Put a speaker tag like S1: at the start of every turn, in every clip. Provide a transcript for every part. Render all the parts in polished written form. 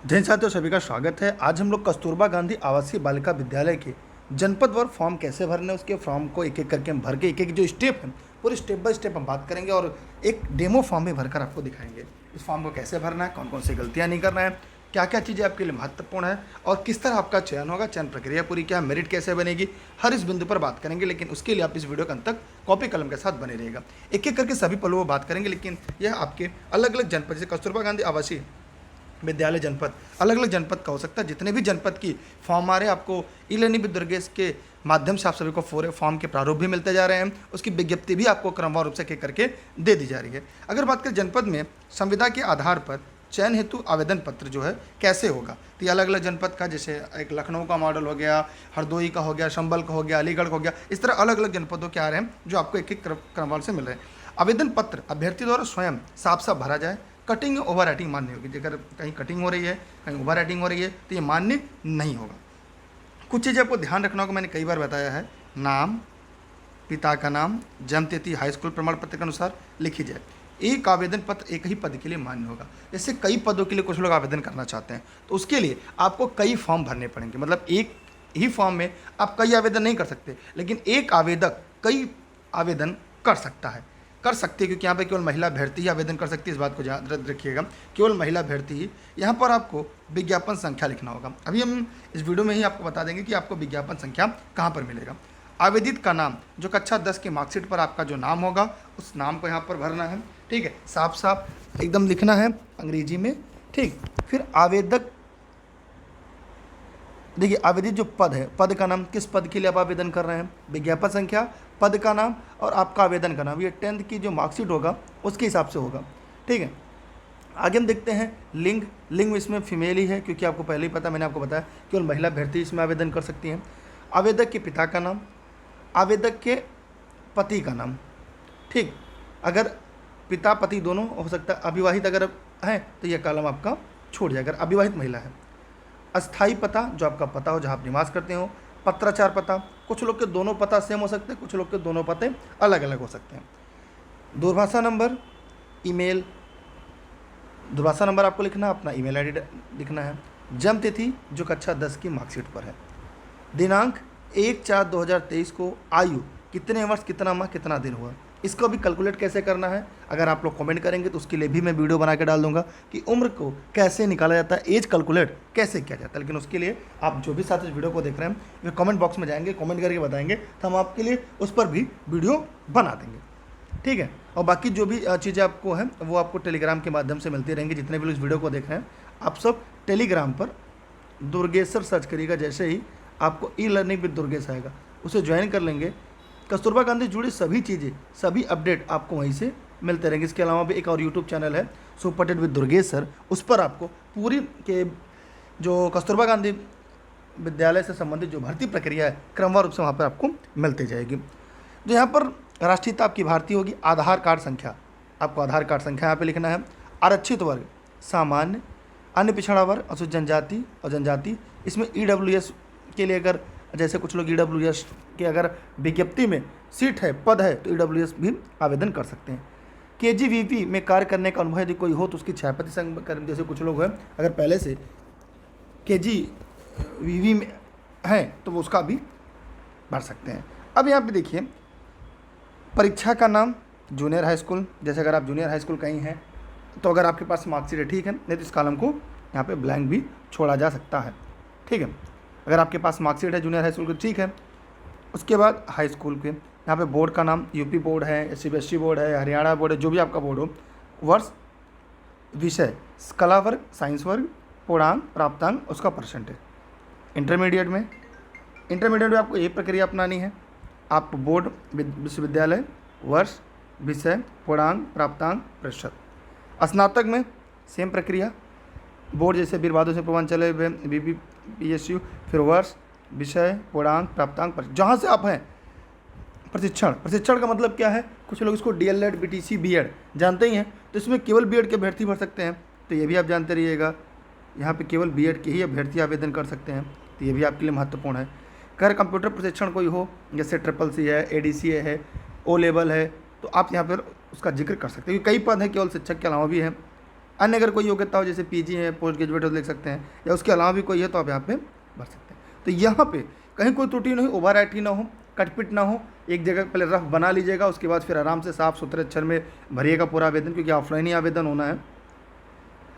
S1: जय साथियों, सभी का स्वागत है। आज हम लोग कस्तूरबा गांधी आवासीय बालिका विद्यालय के जनपद वार फॉर्म कैसे भरने, उसके फॉर्म को एक एक करके हम भर के एक एक जो स्टेप है पूरे स्टेप बाय स्टेप हम बात करेंगे और एक डेमो फॉर्म भी भरकर आपको दिखाएंगे। इस फॉर्म को कैसे भरना है, कौन कौन सी गलतियां नहीं करना है, क्या क्या चीज़ें आपके लिए महत्वपूर्ण है और किस तरह आपका चयन होगा, चयन प्रक्रिया पूरी क्या है, मेरिट कैसे बनेगी, हर इस बिंदु पर बात करेंगे। लेकिन उसके लिए आप इस वीडियो के अंत तक कॉपी कलम के साथ बने रहेगा। एक एक करके सभी पहलुओं बात करेंगे, लेकिन यह आपके अलग अलग जनपद, जैसे कस्तूरबा गांधी आवासीय विद्यालय जनपद, अलग अलग जनपद का हो सकता है। जितने भी जनपद की फॉर्म आ रहे हैं आपको ई लर्निंग विद दुर्गेश के माध्यम से आप सभी को फॉर्म के प्रारूप भी मिलते जा रहे हैं, उसकी विज्ञप्ति भी आपको क्रमवार रूप से एक करके दे दी जा रही है। अगर बात करें जनपद में संविदा के आधार पर चयन हेतु आवेदन पत्र जो है कैसे होगा, तो ये अलग अलग जनपद का, जैसे एक लखनऊ का मॉडल हो गया, हरदोई का हो गया, संभल का हो गया, अलीगढ़ का हो गया, इस तरह अलग अलग जनपदों के आ रहे हैं जो आपको एक एक क्रमवार से मिल रहे हैं। आवेदन पत्र अभ्यर्थी द्वारा स्वयं साफ साफ भरा जाए। कटिंग या ओवर राइटिंग मान्य होगी। अगर कहीं कटिंग हो रही है, कहीं ओवर राइटिंग हो रही है, तो ये मान्य नहीं होगा। कुछ चीज़ें आपको ध्यान रखना होगा, मैंने कई बार बताया है। नाम, पिता का नाम, जन्म तिथि हाई स्कूल प्रमाण पत्र के अनुसार लिखी जाए। एक आवेदन पत्र एक ही पद के लिए मान्य होगा। जैसे कई पदों के लिए कुछ लोग आवेदन करना चाहते हैं, तो उसके लिए आपको कई फॉर्म भरने पड़ेंगे। मतलब एक ही फॉर्म में आप कई आवेदन नहीं कर सकते, लेकिन एक आवेदक कई आवेदन कर सकते हैं, क्योंकि यहाँ पे केवल महिला अभ्यर्थी ही आवेदन कर सकती है। इस बात को याद रखिएगा, केवल महिला अभ्यर्थी ही। यहाँ पर आपको विज्ञापन संख्या लिखना होगा। अभी हम इस वीडियो में ही आपको बता देंगे कि आपको विज्ञापन संख्या कहाँ पर मिलेगा। आवेदित का नाम, जो कक्षा 10 की मार्कशीट पर आपका जो नाम होगा उस नाम को यहाँ पर भरना है। ठीक है, साफ साफ एकदम लिखना है अंग्रेजी में। ठीक, फिर आवेदक, देखिए आवेदित जो पद है, पद का नाम, किस पद के लिए आप आवेदन कर रहे हैं, विज्ञापन संख्या, पद का नाम और आपका आवेदन का नाम, ये 10th की जो मार्कशीट होगा उसके हिसाब से होगा। ठीक है, आगे हम देखते हैं लिंग। लिंग इसमें फीमेल ही है, क्योंकि आपको पहले ही पता, मैंने आपको बताया केवल महिला अभ्यर्थी इसमें आवेदन कर सकती हैं। आवेदक के पिता का नाम, आवेदक के पति का नाम। ठीक, अगर पिता पति दोनों हो सकता है, अविवाहित अगर है तो यह कॉलम आपका छोड़ जाए अगर अविवाहित महिला है। अस्थाई पता, जो आपका पता हो, जहाँ आप निवास करते हो। पत्राचार पता, कुछ लोग के दोनों पता सेम हो सकते हैं, कुछ लोग के दोनों पते अलग अलग हो सकते हैं। दूरभाषा नंबर, ईमेल, दूरभाषा नंबर आपको लिखना है, अपना ईमेल आईडी लिखना है। जन्म तिथि जो कक्षा 10 की मार्कशीट पर है। दिनांक 1/4/2023 को। आयु कितने वर्ष, कितना माह, कितना दिन हुआ, इसको भी कैलकुलेट कैसे करना है, अगर आप लोग कमेंट करेंगे तो उसके लिए भी मैं वीडियो बना के डाल दूंगा कि उम्र को कैसे निकाला जाता है, एज कैलकुलेट कैसे किया जाता है। लेकिन उसके लिए आप जो भी साथ इस वीडियो को देख रहे हैं वे कमेंट बॉक्स में जाएंगे, कमेंट करके बताएंगे, तो हम आपके लिए उस पर भी वीडियो बना देंगे। ठीक है, और बाकी जो भी चीज़ें आपको हैं वो आपको टेलीग्राम के माध्यम से मिलती रहेंगी। जितने भी लोग इस वीडियो को देख रहे हैं आप सब टेलीग्राम पर दुर्गेश्वर सर्च करिएगा, जैसे ही आपको ई लर्निंग विद दुर्गेश आएगा उसे ज्वाइन कर लेंगे। कस्तूरबा गांधी जुड़ी सभी चीज़ें, सभी अपडेट आपको वहीं से मिलते रहेंगे। इसके अलावा भी एक और यूट्यूब चैनल है सुपर विद दुर्गेश सर, उस पर आपको पूरी के जो कस्तूरबा गांधी विद्यालय से संबंधित जो भर्ती प्रक्रिया है क्रमवार रूप से वहाँ पर आपको मिलती जाएगी। जो यहाँ पर राष्ट्रीयता आपकी भारतीय होगी। आधार कार्ड संख्या, आपको आधार कार्ड संख्या यहाँ पे लिखना है। आरक्षित वर्ग, सामान्य, अन्य पिछड़ा वर्ग, अनुसूचित जनजाति और जनजाति। इसमें EWS के लिए अगर, जैसे कुछ लोग EWS के अगर विज्ञप्ति में सीट है, पद है, तो EWS भी आवेदन कर सकते हैं। KGVP में कार्य करने का अनुभव यदि कोई हो तो उसकी क्षयपति संघ, जैसे कुछ लोग हैं अगर पहले से KGVP में हैं तो वो उसका भी भर सकते हैं। अब यहाँ पे देखिए परीक्षा का नाम, जूनियर हाई स्कूल, जैसे अगर आप जूनियर हाई स्कूल कहीं हैं तो अगर आपके पास मार्कशीट है ठीक है, नहीं तो इस कॉलम को यहाँ पे ब्लैंक भी छोड़ा जा सकता है। ठीक है, अगर आपके पास मार्कशीट है जूनियर हाई स्कूल की, ठीक है। उसके बाद हाई स्कूल के यहाँ पे बोर्ड का नाम, यूपी बोर्ड है, CBSE बोर्ड है, हरियाणा बोर्ड है, जो भी आपका बोर्ड हो। वर्ष, विषय, कला वर्ग, साइंस वर्ग, पूर्णांक, प्राप्तांक, उसका परसेंटेज। इंटरमीडिएट में आपको एक प्रक्रिया अपनानी है। आप बोर्ड, विश्वविद्यालय, वर्ष, विषय, पूर्णांक, प्राप्तांक, प्रतिशत। स्नातक में सेम प्रक्रिया, बोर्ड जैसे वीर बहादुर सिंह पूर्वांचल, BPSU, फिर वर्ष, विषय, पूर्णांक, प्राप्तांक, पर जहाँ से आप हैं। प्रशिक्षण का मतलब क्या है, कुछ लोग इसको DLED, BTC, B.Ed जानते ही हैं, तो इसमें केवल B.Ed के अभ्यर्थी भर सकते हैं, तो ये भी आप जानते रहिएगा। यहाँ पे केवल B.Ed के ही अभ्यर्थी आवेदन कर सकते हैं, तो ये भी आपके लिए महत्वपूर्ण है। अगर कंप्यूटर प्रशिक्षण कोई हो, जैसे CCC है, ADCA है, O लेवल है, तो आप यहाँ पर उसका जिक्र कर सकते हैं, क्योंकि कई पद हैं, केवल शिक्षक के अलावा भी हैं। अन्य अगर कोई योग्यता हो जैसे पीजी है, पोस्ट ग्रेजुएट हो लिख सकते हैं, या उसके अलावा भी कोई है तो आप यहाँ पे भर सकते हैं। तो यहाँ पे कहीं कोई त्रुटि नहीं हो, ओवर राइटिंग ना हो, कटपिट ना हो, एक जगह पहले रफ बना लीजिएगा, उसके बाद फिर आराम से साफ सुथरे अक्षर में भरिएगा पूरा आवेदन, क्योंकि ऑफलाइन ही आवेदन होना है।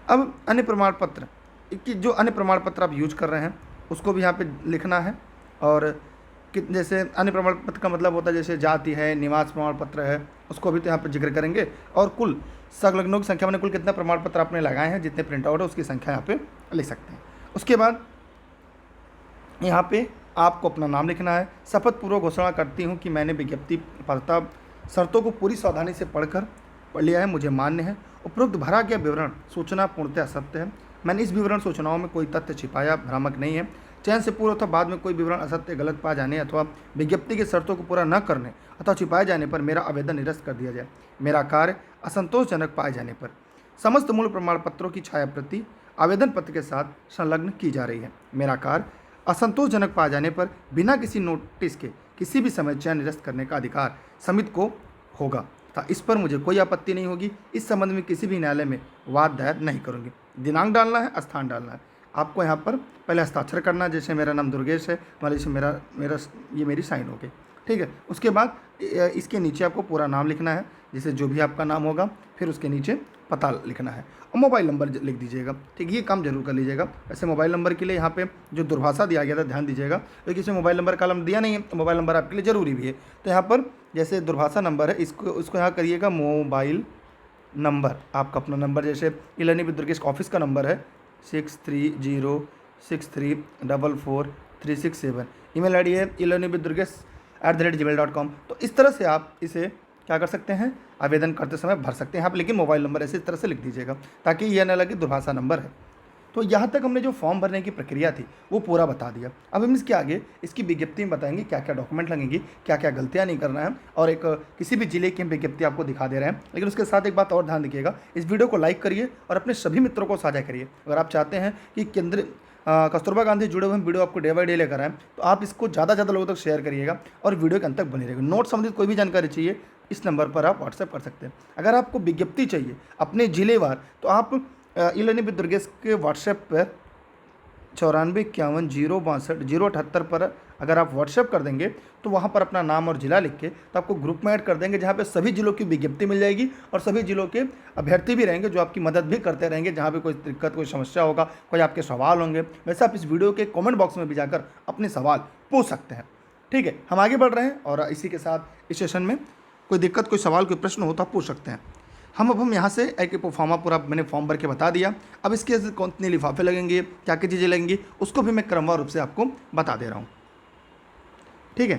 S1: अब अन्य प्रमाण पत्र कि जो अन्य प्रमाण पत्र आप यूज कर रहे हैं उसको भी यहाँ पे लिखना है। और कि जैसे अन्य प्रमाण पत्र का मतलब होता है जैसे जाति है, निवास प्रमाण पत्र है, उसको भी तो यहाँ पे जिक्र करेंगे। और कुल संलग्नों की संख्या, मैंने कुल कितना प्रमाण पत्र आपने लगाए हैं, जितने प्रिंट आउट है उसकी संख्या यहाँ पे लिख सकते हैं। उसके बाद यहाँ पे आपको अपना नाम लिखना है। शपथ पूर्वक घोषणा करती हूँ कि मैंने विज्ञप्ति पात्रता शर्तों को पूरी सावधानी से पढ़ लिया है, मुझे मान्य है। उपरोक्त भरा गया विवरण सूचना पूर्णतः सत्य है। मैंने इस विवरण सूचनाओं में कोई तथ्य छिपाया भ्रामक नहीं है। चयन से पूर्व अथवा बाद में कोई विवरण असत्य, गलत पाए जाने अथवा विज्ञप्ति की शर्तों को पूरा न करने अथवा छिपाए जाने पर मेरा आवेदन निरस्त कर दिया जाए। मेरा कार्य असंतोषजनक पाए जाने पर समस्त मूल प्रमाण पत्रों की छायाप्रति आवेदन पत्र के साथ संलग्न की जा रही है। मेरा कार्य असंतोषजनक पाए जाने पर बिना किसी नोटिस के किसी भी समय चयन निरस्त करने का अधिकार समिति को होगा तथा इस पर मुझे कोई आपत्ति नहीं होगी। इस संबंध में किसी भी न्यायालय में वाद दायर नहीं करूँगी। दिनांक डालना है, स्थान डालना है। आपको यहाँ पर पहले हस्ताक्षर करना है, जैसे मेरा नाम दुर्गेश है, मान लीजिए मेरा ये मेरी साइन हो गई, ठीक है। उसके बाद इसके नीचे आपको पूरा नाम लिखना है, जैसे जो भी आपका नाम होगा, फिर उसके नीचे पता लिखना है और मोबाइल नंबर लिख दीजिएगा, ठीक। ये काम जरूर कर लीजिएगा। ऐसे मोबाइल नंबर के लिए यहाँ पे जो दूरभाषा दिया गया था ध्यान दीजिएगा, क्योंकि इसमें मोबाइल नंबर कॉलम दिया नहीं है, तो मोबाइल नंबर आपके लिए ज़रूरी भी है। तो यहाँ पर जैसे दूरभाषा नंबर है, इसको यहाँ करिएगा मोबाइल नंबर, आपका अपना नंबर, जैसे इलानी विद दुर्गेश ऑफिस का नंबर है 6306344367। ईमेल आईडी है ilaniwithdurgesh@gmail.com। तो इस तरह से आप इसे क्या कर सकते हैं, आवेदन करते समय भर सकते हैं आप, लेकिन मोबाइल नंबर ऐसे इस तरह से लिख दीजिएगा ताकि यह न लगे दूरभाषा नंबर है। तो यहाँ तक हमने जो फॉर्म भरने की प्रक्रिया थी वो पूरा बता दिया। अब हम इसके आगे इसकी विज्ञप्ति में बताएंगे क्या क्या डॉक्यूमेंट लगेंगी, क्या क्या गलतियाँ नहीं करना है, और एक किसी भी जिले की हम विज्ञप्ति आपको दिखा दे रहे हैं। लेकिन उसके साथ एक बात और ध्यान रखिएगा, इस वीडियो को लाइक करिए और अपने सभी मित्रों को साझा करिए। अगर आप चाहते हैं कि केंद्र कस्तूरबा गांधी जुड़े हुए वीडियो आपको डे बाई डे लेकर आएँ, तो आप इसको ज़्यादा से ज़्यादा लोगों तक शेयर करिएगा और वीडियो के अंत तक बनी रहेगा। नोट संबंधित कोई भी जानकारी चाहिए, इस नंबर पर आप व्हाट्सएप कर सकते हैं। अगर आपको विज्ञप्ति चाहिए अपने जिलेवार, तो आप इलानी विद दुर्गेश के व्हाट्सएप पर 9451062078 पर अगर आप व्हाट्सएप कर देंगे तो वहाँ पर अपना नाम और ज़िला लिख के तो आपको ग्रुप में ऐड कर देंगे, जहाँ पे सभी जिलों की विज्ञप्ति मिल जाएगी और सभी जिलों के अभ्यर्थी भी रहेंगे जो आपकी मदद भी करते रहेंगे। जहाँ पे कोई दिक्कत, कोई समस्या होगा, कोई आपके सवाल होंगे, वैसे आप इस वीडियो के कमेंट बॉक्स में भी जाकर अपने सवाल पूछ सकते हैं, ठीक है। हम आगे बढ़ रहे हैं और इसी के साथ इस सेशन में कोई दिक्कत, कोई सवाल, कोई प्रश्न हो तो आप पूछ सकते हैं। हम यहाँ से एक फॉर्मा पूरा मैंने फॉर्म भर के बता दिया। अब इसके कितने लिफाफे लगेंगे, क्या क्या चीज़ें लगेंगी, उसको भी मैं क्रमवार रूप से आपको बता दे रहा हूँ, ठीक है।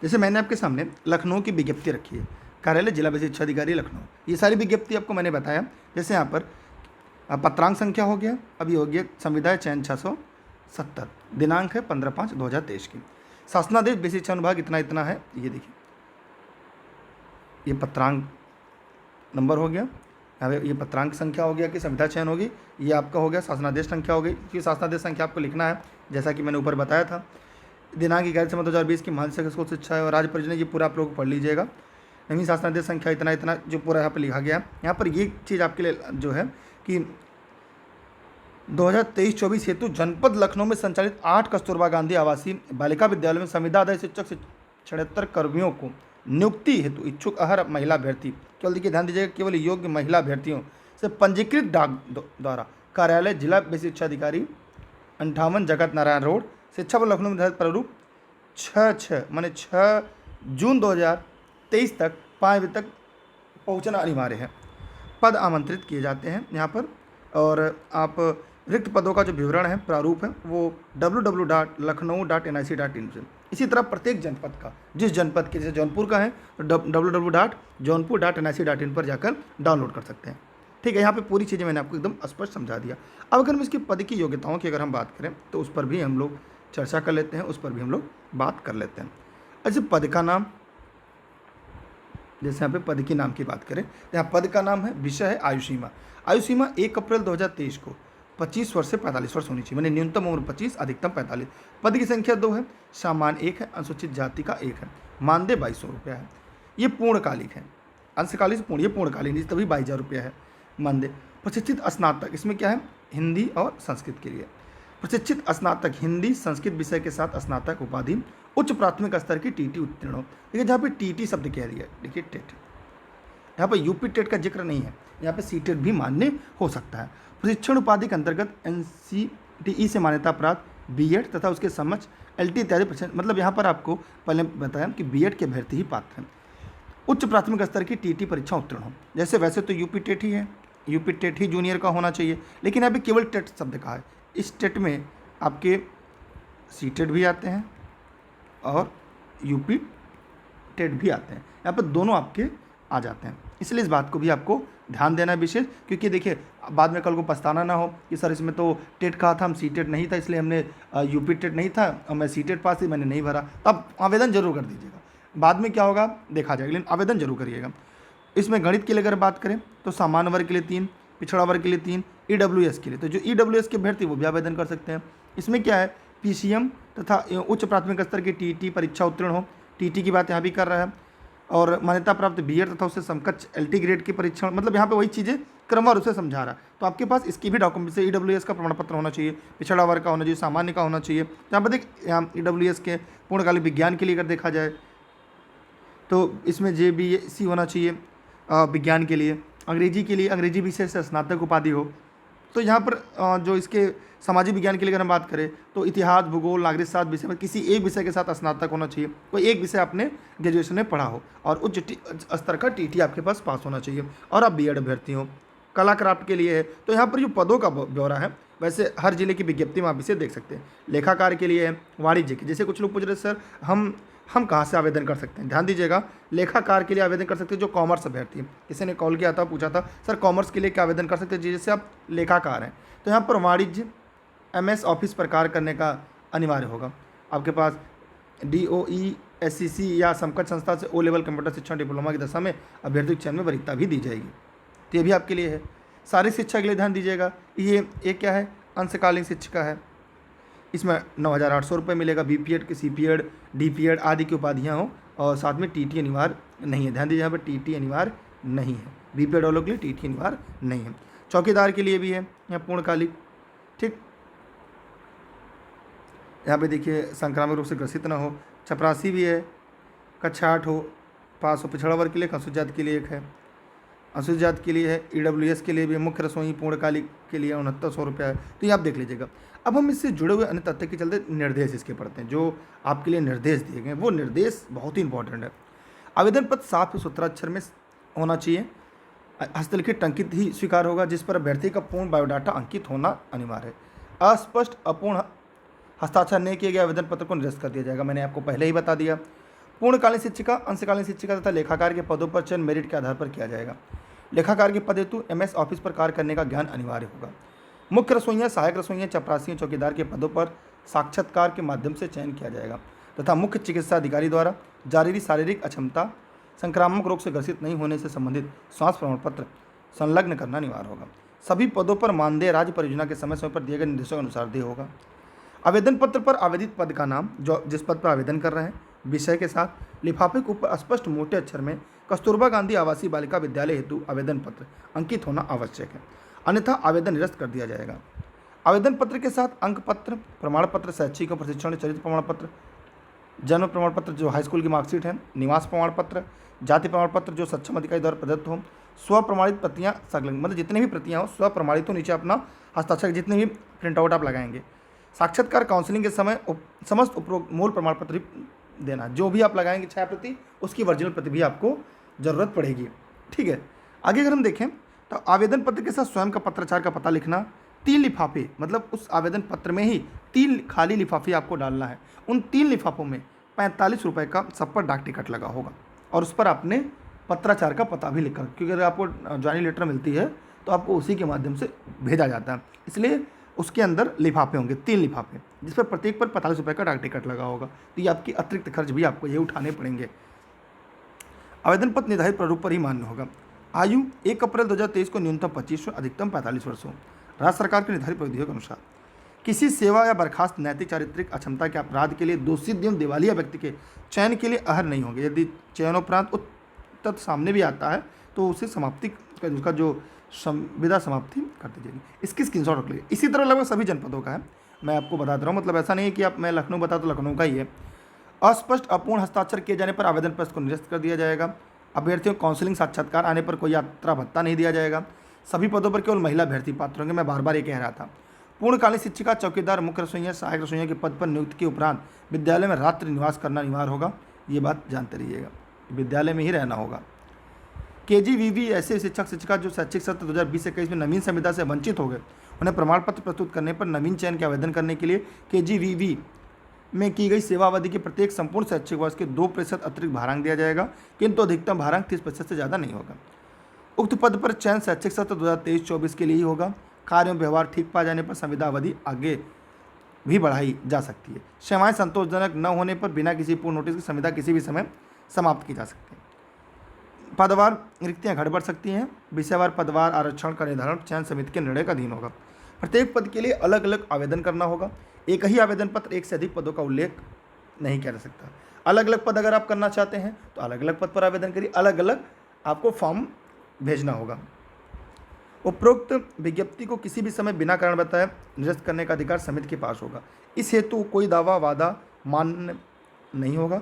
S1: जैसे मैंने आपके सामने लखनऊ की विज्ञप्ति रखी है, कार्यालय जिला विशेष शिक्षा अधिकारी लखनऊ। ये सारी विज्ञप्ति आपको मैंने बताया। जैसे यहाँ पर पत्रांक संख्या हो गया, अब ये हो गया संविदा चयन 670, दिनांक है 15/5/2023 की। शासनादेश विशेष शिक्षा विभाग इतना है, ये देखिए, ये पत्रांक नंबर हो गया, ये पत्रांक संख्या हो गया कि संविदा चयन होगी, ये आपका हो गया शासनादेश संख्या हो गई, कि शासनादेश संख्या आपको लिखना है जैसा कि मैंने ऊपर बताया था। दिनांक 11/7/2020 की माध्यमिक स्कूल शिक्षा और राज्य परियोजना, ये पूरा आप लोग पढ़ लीजिएगा। नवीन शासनादेश संख्या इतना जो पूरा यहाँ पर लिखा गया। यहाँ पर ये चीज़ आपके लिए जो है कि 2023-24 हेतु जनपद लखनऊ में संचालित 8 कस्तूरबा गांधी आवासीय बालिका विद्यालय में संविदा आधारित शिक्षक 76 कर्मियों को नियुक्ति हेतु इच्छुक अहर महिला अभ्यर्थी, केवल देखिए ध्यान दीजिएगा, केवल योग्य महिला अभ्यर्थियों से पंजीकृत डाक द्वारा कार्यालय जिला विशेष शिक्षा अधिकारी 58 जगत नारायण रोड, शिक्षा भवन लखनऊ निर्धारित प्रारूप 6 जून 2023 तक 5 बजे तक पहुंचना अनिवार्य है। पद आमंत्रित किए जाते हैं यहाँ पर, और आप रिक्त पदों का जो विवरण है, प्रारूप है, वो www.lakhnou.nic.in से। इसी तरह प्रत्येक जनपद का, जिस जनपद के, जैसे जौनपुर का है तो www.jaunpur.nic.in पर जाकर डाउनलोड कर सकते हैं, ठीक है। यहाँ पे पूरी चीज़ें मैंने आपको एकदम स्पष्ट समझा दिया। अब अगर हम इसकी पद की योग्यताओं की अगर हम बात करें तो उस पर भी हम लोग चर्चा कर लेते हैं, उस पर भी हम लोग बात कर लेते हैं। ऐसे पद का नाम, जैसे यहाँ पे पद के नाम की बात करें, यहाँ पद का नाम है, विषय है आयु सीमा। आयु सीमा 1 अप्रैल 2023 को 25 वर्ष से 45 वर्ष होनी चाहिए, मैंने न्यूनतम उम्र 25, अधिकतम 45। पद की संख्या 2 है, सामान्य 1 है, अनुसूचित जाति का 1 है, मानदेय 2200 रुपया है। ये पूर्णकालिक है, अंशकालिक से पूर्ण, ये पूर्णकालीन, तभी 22,000 रुपया है मानदेय। प्रशिक्षित स्नातक, इसमें क्या है, हिंदी और संस्कृत के लिए। प्रशिक्षित स्नातक हिंदी संस्कृत विषय के साथ स्नातक उपाधि, उच्च प्राथमिक स्तर की टीटी उत्तीर्ण हो। देखिए जहाँ पे टीटी शब्द कह दिया, देखिए टेट, यहाँ पर यूपी टेट का जिक्र नहीं है, यहाँ पे सी टेट भी मान्य हो सकता है। प्रशिक्षण उपाधि के अंतर्गत NCTE से मान्यता प्राप्त बीएड तथा उसके समक्ष LT इत्यादि प्रशिक्षण, मतलब यहाँ पर आपको पहले बताया कि बीएड के अभ्यर्थी ही पात्र हैं। उच्च प्राथमिक स्तर की टीटी परीक्षा उत्तीर्ण हो, जैसे वैसे तो यूपी टेट ही है, यूपी टेट ही जूनियर का होना चाहिए, लेकिन यहाँ पे केवल टेट शब्द कहा है। इस टेट में आपके सी टेट भी आते हैं और यूपी टेट भी आते हैं, यहाँ पर दोनों आपके आ जाते हैं, इसलिए इस बात को भी आपको ध्यान देना है विशेष, क्योंकि देखिए बाद में कल को पछताना ना हो कि सर इसमें तो टेट कहा था, हम सी टेट नहीं था, इसलिए हमने यूपी टेट नहीं था और मैं सी टेट पास थी, मैंने नहीं भरा। तब आवेदन जरूर कर दीजिएगा, बाद में क्या होगा देखा जाएगा, लेकिन आवेदन जरूर करिएगा। इसमें गणित के लिए अगर बात करें तो सामान्य वर्ग के लिए 3, पिछड़ा वर्ग के लिए 3, EWS के लिए, तो जो EWS के अभ्यर्थी वो भी आवेदन कर सकते हैं। इसमें क्या है, PCM तथा उच्च प्राथमिक स्तर की TT परीक्षा उत्तीर्ण हो, TT की बात यहाँ भी कर रहा है, और मान्यता प्राप्त बीएड तथा उससे समकक्ष LT ग्रेड की परीक्षा, मतलब यहाँ पे वही चीज़ें क्रमवार उसे समझा रहा है। तो आपके पास इसकी भी डॉक्यूमेंट से EWS का प्रमाण पत्र होना चाहिए, पिछड़ा वर्ग का होना चाहिए, सामान्य का होना चाहिए। यहाँ पर देख EWS के पूर्णकालिक विज्ञान के लिए अगर देखा जाए तो इसमें JBC होना चाहिए विज्ञान के लिए, अंग्रेजी के लिए अंग्रेजी विषय से स्नातक उपाधि हो। तो यहाँ पर जो इसके सामाजिक विज्ञान के लिए अगर हम बात करें तो इतिहास, भूगोल, नागरिक शास्त्र विषय में किसी एक विषय के साथ स्नातक होना चाहिए, कोई एक विषय आपने ग्रेजुएशन में पढ़ा हो, और उच्च स्तर का TT आपके पास पास होना चाहिए, और आप बीएड अभ्यर्थी हो। कला क्राफ्ट के लिए है, तो यहाँ पर जो पदों का ब्यौरा है वैसे हर जिले की विज्ञप्ति में आप इसे देख सकते हैं। लेखाकार के लिए है, वाणिज्य के, जैसे कुछ लोग पूछ रहे सर हम कहाँ से आवेदन कर सकते हैं, ध्यान दीजिएगा, लेखाकार के लिए आवेदन कर सकते हैं जो कॉमर्स अभ्यर्थी है। किसी ने कॉल किया था, पूछा था सर कॉमर्स के लिए क्या आवेदन कर सकते हैं, जैसे आप लेखाकार हैं, तो यहाँ पर वाणिज्य MS ऑफिस पर कार्य करने का अनिवार्य होगा। आपके पास DOE SCC या समकक्ष संस्था से O लेवल कंप्यूटर शिक्षण डिप्लोमा की दशा में अभ्यर्थी चयन में वरीयता भी दी जाएगी, तो ये भी आपके लिए है। सारी शिक्षा के लिए ध्यान दीजिएगा, ये क्या है, अंशकालीन शिक्षिका है, इसमें 9,800 रुपये मिलेगा। BPED की CPED DPED आदि की उपाधियाँ हों, और साथ में TT अनिवार्य नहीं है, ध्यान दीजिए यहाँ पर TT अनिवार्य नहीं है, BPED वालों के लिए TT अनिवार्य नहीं है। चौकीदार के लिए भी है यहाँ पूर्णकालिक, ठीक। यहाँ पे देखिए संक्रामक रूप से ग्रसित ना हो, चपरासी भी है, कक्षा 8 हो, पास हो। पिछड़ा वर्ग के लिए अनुसूचित जाति के लिए एक है, अनुसूचित जाति के लिए है, EWS के लिए भी, मुख्य रसोई पूर्णकालिक के लिए 6900 रुपया है, तो ये आप देख लीजिएगा। अब हम इससे जुड़े हुए अन्य तथ्य के चलते निर्देश इसके पढ़ते हैं, जो आपके लिए निर्देश दिए गए हैं, वो निर्देश बहुत ही इंपॉर्टेंट है। आवेदन पत्र साफ सुथरा अक्षर में होना चाहिए, हस्तलिखित अंकित ही स्वीकार होगा, जिस पर अभ्यर्थी का पूर्ण बायोडाटा अंकित होना अनिवार्य है। अस्पष्ट अपूर्ण हस्ताक्षर नहीं किए गए आवेदन पत्र को निरस्त कर दिया जाएगा, मैंने आपको पहले ही बता दिया। पूर्णकालीन शिक्षिका, अंशकालीन शिक्षिका तथा लेखाकार के पदों पर चयन मेरिट के आधार पर किया जाएगा। लेखाकार के पद हेतु MS ऑफिस पर कार्य करने का ज्ञान अनिवार्य होगा। मुख्य रसोइया, सहायक रसोइया, चपरासी, चौकीदार के पदों पर साक्षात्कार के माध्यम से चयन किया जाएगा तथा मुख्य चिकित्सा अधिकारी द्वारा जारी शारीरिक अक्षमता, संक्रामक रोग से ग्रसित नहीं होने से संबंधित स्वास्थ्य प्रमाण पत्र संलग्न करना अनिवार्य होगा। सभी पदों पर मानदेय राज्य परियोजना के समय समय पर दिए गए निर्देशों के अनुसार देय होगा। आवेदन पत्र पर आवेदित पद का नाम, जो जिस पद पर आवेदन कर रहे हैं, विषय के साथ लिफाफे के ऊपर स्पष्ट मोटे अक्षर में कस्तूरबा गांधी आवासीय बालिका विद्यालय हेतु आवेदन पत्र अंकित होना आवश्यक है, अन्यथा आवेदन निरस्त कर दिया जाएगा। आवेदन पत्र के साथ अंक पत्र, प्रमाण पत्र, शैक्षिक और प्रशिक्षण चरित्र प्रमाण पत्र, जन्म प्रमाण पत्र जो हाई स्कूल की मार्कशीट है, निवास प्रमाण पत्र, जाति प्रमाण पत्र जो सक्षम अधिकारी द्वारा प्रदत्त हो, स्वप्रमाणित प्रतियाँ संलग्न, मतलब जितनी भी प्रतियाँ हो स्वप्रमाणित हो, नीचे अपना हस्ताक्षर जितने भी प्रिंट आउट आप लगाएंगे। साक्षात्कार काउंसलिंग के समय समस्त उपरोक्त मूल प्रमाण पत्र देना, जो भी आप लगाएंगे छायाप्रति, उसकी ओरिजिनल प्रति भी आपको ज़रूरत पड़ेगी, ठीक है। आगे अगर हम देखें तो आवेदन पत्र के साथ स्वयं का पत्राचार का पता लिखना, 3 लिफाफे, मतलब उस आवेदन पत्र में ही 3 खाली लिफाफे आपको डालना है, उन 3 लिफाफों में 45 रुपये का सब पर डाक टिकट लगा होगा, और उस पर आपने पत्राचार का पता भी लिखा, क्योंकि अगर आपको ज्वाइनिंग लेटर मिलती है तो आपको उसी के माध्यम से भेजा जाता है, इसलिए उसके अंदर लिफाफे होंगे, 3 लिफाफे, जिस पर प्रत्येक पर 45 रुपये का डाक टिकट लगा होगा। तो ये आपकी अतिरिक्त खर्च भी आपको ये उठाने पड़ेंगे। आवेदन पत्र निर्धारित प्रारूप पर ही मान्य होगा। आयु 1 अप्रैल 2023 को न्यूनतम 25 अधिकतम 45 वर्ष हो, राज्य सरकार के निर्धारित प्रावधानों के अनुसार। किसी सेवा या बर्खास्त नैतिक चारित्रिक अक्षमता के अपराध के लिए दोषी एवं दिवालिया व्यक्ति के चयन के लिए अहर नहीं होंगे। यदि चयनोपरांत तथ्य सामने भी आता है तो उसे समाप्ति का जो संविदा समाप्ति कर दी जाएगी। इसकी स्क्रीनशॉट रख लीजिए। इसी तरह लगभग सभी जनपदों का है, मैं आपको बता रहा हूँ, मतलब ऐसा नहीं है कि आप मैं लखनऊ बता तो लखनऊ का ही है। अस्पष्ट अपूर्ण हस्ताक्षर किए जाने पर आवेदन पत्र को निरस्त कर दिया जाएगा। अभ्यर्थियों को काउंसलिंग साक्षात्कार आने पर कोई यात्रा भत्ता नहीं दिया जाएगा। सभी पदों पर केवल महिला अभ्यर्थी पात्र होंगे, मैं बार बार ये कह रहा था। पूर्णकालीन शिक्षिका, चौकीदार, मुख्य रसोइया, सहायक रसोइया के पद पर नियुक्ति के उपरांत विद्यालय में रात्रि निवास करना अनिवार्य होगा। ये बात जानते रहिएगा, विद्यालय में ही रहना होगा। केजीवीवी ऐसे शिक्षक शिक्षिका जो शैक्षिक सत्र 2020-21 में नवीन संविदा से वंचित हो गए, उन्हें प्रमाण पत्र प्रस्तुत करने पर नवीन चयन के आवेदन करने के लिए केजीवीवी में की गई सेवा अवधि के प्रत्येक संपूर्ण शैक्षिक वर्ष के 2% अतिरिक्त भारांक दिया जाएगा, किंतु अधिकतम भारांक 30% से ज़्यादा नहीं होगा। उक्त पद पर चयन शैक्षिक सत्र 2023-24 के लिए ही होगा। कार्य में व्यवहार ठीक पाए जाने पर संविदा अवधि आगे भी बढ़ाई जा सकती है। सेवाएं संतोषजनक न होने पर बिना किसी पूर्ण नोटिस की संविदा किसी भी समय समाप्त की जा सकती है। पदवार रिक्तियां घट बढ़ सकती हैं। विषयवार पदवार आरक्षण का निर्धारण चयन समिति के निर्णय का अधीन होगा। प्रत्येक पद के लिए अलग अलग आवेदन करना होगा। एक ही आवेदन पत्र एक से अधिक पदों का उल्लेख नहीं किया जा सकता। अलग अलग पद अगर आप करना चाहते हैं तो अलग अलग पद पर आवेदन करिए, अलग अलग आपको फॉर्म भेजना होगा। उपरोक्त विज्ञप्ति को किसी भी समय बिना कारण बताए निरस्त करने का अधिकार समिति के पास होगा। इस हेतु कोई दावा वादा मान्य नहीं होगा।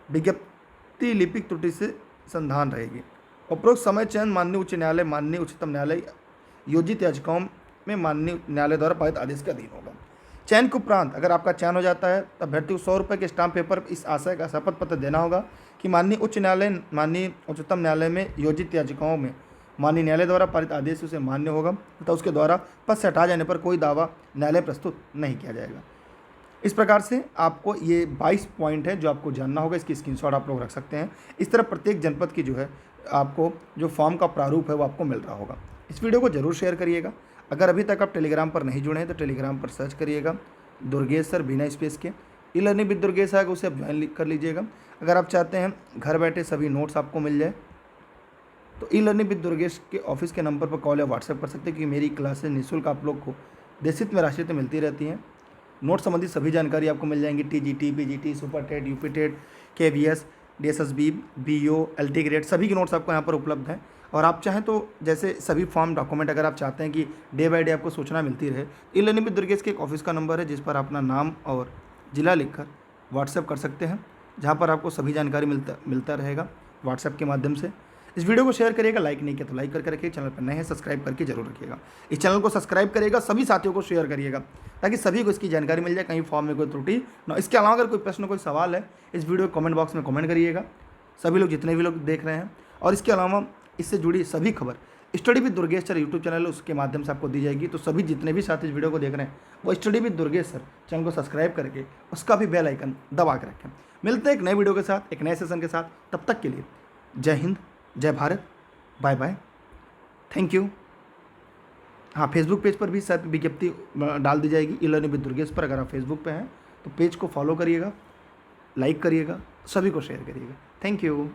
S1: विज्ञप्ति लिपिक त्रुटि से संधान रहेगी। उपरोक्त समय चयन माननीय उच्च न्यायालय, माननीय उच्चतम न्यायालय योजित याचिकाओं में माननीय न्यायालय द्वारा पारित आदेश के अधीन होगा। चयन के उपरांत अगर आपका चयन हो जाता है तो अभ्यर्थी को 100 रुपये के स्टाम्प पेपर इस आशय का शपथ पत्र देना होगा कि माननीय उच्च न्यायालय, माननीय उच्चतम न्यायालय में योजित याचिकाओं में माननीय न्यायालय द्वारा पारित आदेश उसे मान्य होगा तथा उसके द्वारा पद से हटा जाने पर कोई दावा न्यायालय प्रस्तुत नहीं किया जाएगा। इस प्रकार से आपको ये 22 पॉइंट है जो आपको जानना होगा। इसकी स्क्रीनशॉट आप लोग रख सकते हैं। इस तरह प्रत्येक जनपद की जो है आपको जो फॉर्म का प्रारूप है वो आपको मिल रहा होगा। इस वीडियो को जरूर शेयर करिएगा। अगर अभी तक आप टेलीग्राम पर नहीं जुड़े हैं तो टेलीग्राम पर सर्च करिएगा दुर्गेश सर बिना स्पेस के। ई लर्निंग विद दुर्गेश आएगा, उसे आप ज्वाइन कर लीजिएगा। अगर आप चाहते हैं घर बैठे सभी नोट्स आपको मिल जाए तो ई लर्निंग विद दुर्गेश के ऑफिस के नंबर पर कॉल या व्हाट्सएप कर सकते हैं, क्योंकि मेरी क्लासेस निःशुल्क आप लोग को देशित में राशि में मिलती रहती हैं। नोट संबंधी सभी जानकारी आपको मिल जाएंगी। TGT, PGT, super TET, UP TET, KVS, DSSB, BO, LT grade सभी की नोट्स आपको यहाँ पर उपलब्ध हैं। और आप चाहें तो जैसे सभी फॉर्म डॉक्यूमेंट अगर आप चाहते हैं कि डे बाय डे आपको सूचना मिलती रहे, ई लर्निंग विद दुर्गेश के एक ऑफिस का नंबर है जिस पर अपना नाम और जिला लिखकर व्हाट्सएप कर सकते हैं, जहाँ पर आपको सभी जानकारी मिलता रहेगा व्हाट्सएप के माध्यम से। इस वीडियो को शेयर करिएगा, लाइक नहीं किया तो लाइक करके रखिए। चैनल पर नए हैं सब्सक्राइब करके जरूर रखिएगा। इस चैनल को सब्सक्राइब करिएगा, सभी साथियों को शेयर करिएगा ताकि सभी को इसकी जानकारी मिल जाए, कहीं फॉर्म में कोई त्रुटि ना। इसके अलावा अगर कोई प्रश्न कोई सवाल है इस वीडियो कमेंट बॉक्स में कमेंट करिएगा, सभी लोग जितने भी लोग देख रहे हैं। और इसके अलावा इससे जुड़ी सभी खबर study with Durgesh sir YouTube channel है उसके माध्यम से आपको दी जाएगी। तो सभी जितने भी साथी इस वीडियो को देख रहे हैं वो study with Durgesh sir channel को सब्सक्राइब करके उसका भी बेल आइकन दबा के रखें। मिलते हैं एक नए वीडियो के साथ, एक नए सेशन के साथ। तब तक के लिए जय हिंद, जय Bharat, bye bye, thank you. हाँ, फेसबुक पेज पर भी शायद विज्ञप्ति डाल दी जाएगी ई लर्निंग विद दुर्गेश पर। अगर आप फेसबुक पे हैं तो पेज को फॉलो करिएगा, लाइक करिएगा, सभी को शेयर करिएगा। Thank you.